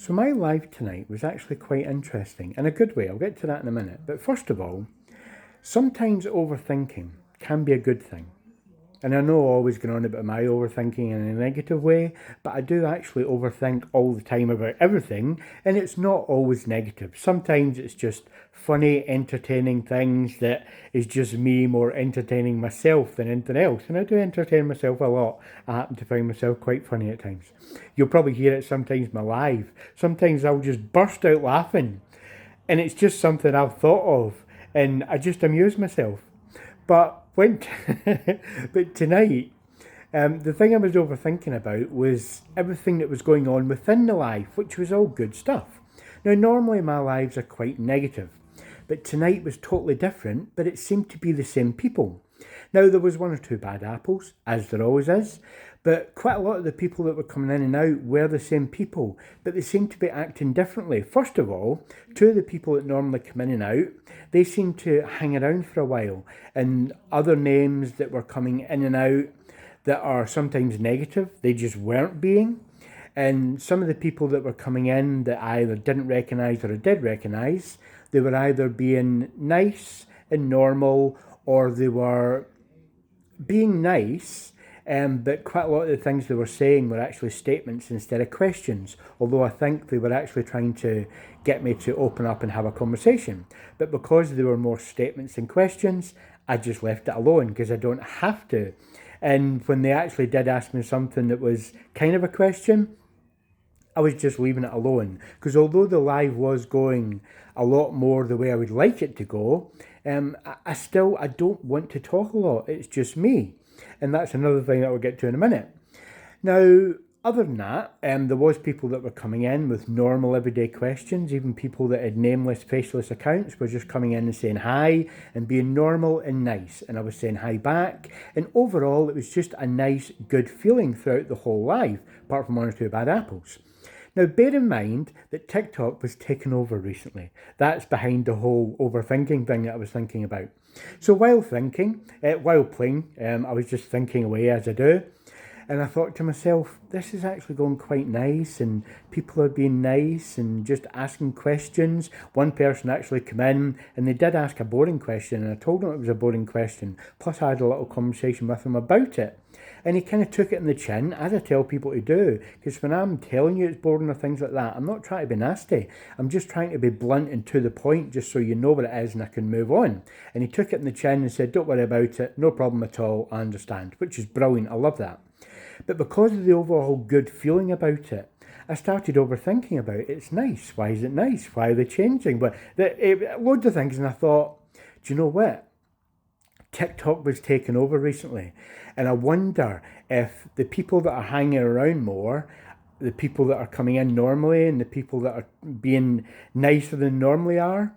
So my live tonight was actually quite interesting in a good way. I'll get to that in a minute. But first of all, sometimes overthinking can be a good thing. And I know I always going on about my overthinking in a negative way, but I do actually overthink all the time about everything, and it's not always negative. Sometimes it's just funny, entertaining things that is just me more entertaining myself than anything else. And I do entertain myself a lot. I happen to find myself quite funny at times. You'll probably hear it sometimes in my live. Sometimes I'll just burst out laughing, and it's just something I've thought of, and I just amuse myself. But but tonight, the thing I was overthinking about was everything that was going on within the life, which was all good stuff. Now, normally my lives are quite negative, but tonight was totally different, but it seemed to be the same people. Now, there was one or two bad apples, as there always is, but quite a lot of the people that were coming in and out were the same people, but they seemed to be acting differently. First of all, two of the people that normally come in and out, they seemed to hang around for a while, and other names that were coming in and out that are sometimes negative, they just weren't being. And some of the people that were coming in that I either didn't recognise or I did recognise, they were either being nice and normal, or they were being nice, but quite a lot of the things they were saying were actually statements instead of questions, although I think they were actually trying to get me to open up and have a conversation. But because they were more statements than questions, I just left it alone because I don't have to. And when they actually did ask me something that was kind of a question, I was just leaving it alone, because although the live was going a lot more the way I would like it to go, I don't want to talk a lot. It's just me. And that's another thing that we'll get to in a minute. Now, other than that, there was people that were coming in with normal everyday questions. Even people that had nameless, faceless accounts were just coming in and saying hi and being normal and nice. And I was saying hi back. And overall, it was just a nice, good feeling throughout the whole live, apart from one or two bad apples. Now, bear in mind that TikTok was taken over recently. That's behind the whole overthinking thing that I was thinking about. So while playing, I was just thinking away as I do. And I thought to myself, this is actually going quite nice, and people are being nice and just asking questions. One person actually came in and they did ask a boring question, and I told him it was a boring question. Plus I had a little conversation with him about it. And he kind of took it in the chin, as I tell people to do. Because when I'm telling you it's boring or things like that, I'm not trying to be nasty. I'm just trying to be blunt and to the point, just so you know what it is and I can move on. And he took it in the chin and said, don't worry about it, no problem at all, I understand. Which is brilliant, I love that. But because of the overall good feeling about it, I started overthinking about it. It's nice. Why is it nice? Why are they changing? But loads of things, and I thought, do you know what? TikTok was taken over recently, and I wonder if the people that are hanging around more, the people that are coming in normally and the people that are being nicer than normally are,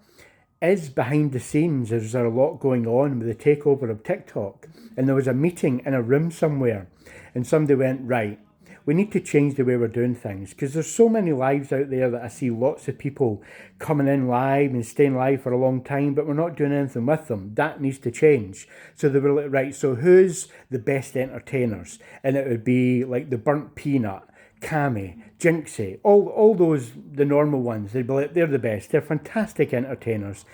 is behind the scenes. There's a lot going on with the takeover of TikTok, and there was a meeting in a room somewhere, and somebody went, right, we need to change the way we're doing things, because there's so many lives out there that I see lots of people coming in live and staying live for a long time, but we're not doing anything with them. That needs to change. So they were like, right, so who's the best entertainers? And it would be like the Burnt Peanut, Cammy, Jinxie, all those, the normal ones. They'd be like, they're the best. They're fantastic entertainers.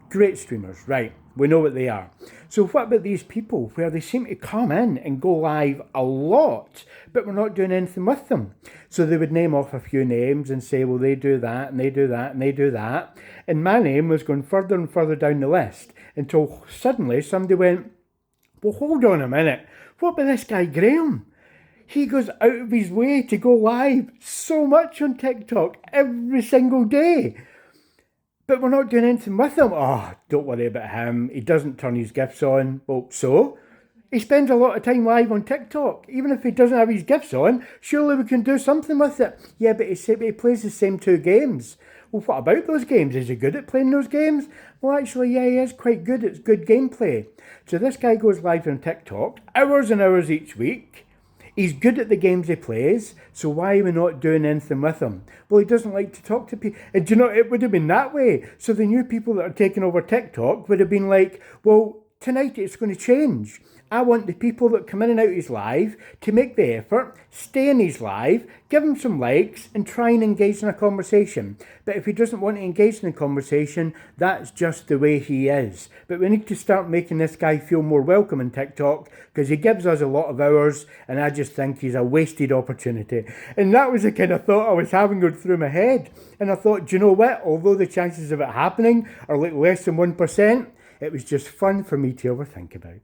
Great streamers, right, we know what they are. So what about these people where they seem to come in and go live a lot, but we're not doing anything with them? So they would name off a few names and say, well, they do that, and they do that, and they do that. And my name was going further and further down the list until suddenly somebody went, well, hold on a minute. What about this guy, Graham? He goes out of his way to go live so much on TikTok every single day. But we're not doing anything with him. Oh, don't worry about him. He doesn't turn his GIFs on. Well, so? He spends a lot of time live on TikTok. Even if he doesn't have his GIFs on, surely we can do something with it. Yeah, but he plays the same two games. Well, what about those games? Is he good at playing those games? Well, actually, yeah, he is quite good. It's good gameplay. So this guy goes live on TikTok, hours and hours each week. He's good at the games he plays, so why are we not doing anything with him? Well, he doesn't like to talk to people. And do you know, it would have been that way. So the new people that are taking over TikTok would have been like, well, tonight it's going to change. I want the people that come in and out of his live to make the effort, stay in his live, give him some likes, and try and engage in a conversation. But if he doesn't want to engage in a conversation, that's just the way he is. But we need to start making this guy feel more welcome on TikTok, because he gives us a lot of hours, and I just think he's a wasted opportunity. And that was the kind of thought I was having going through my head. And I thought, do you know what? Although the chances of it happening are like less than 1%, it was just fun for me to overthink about.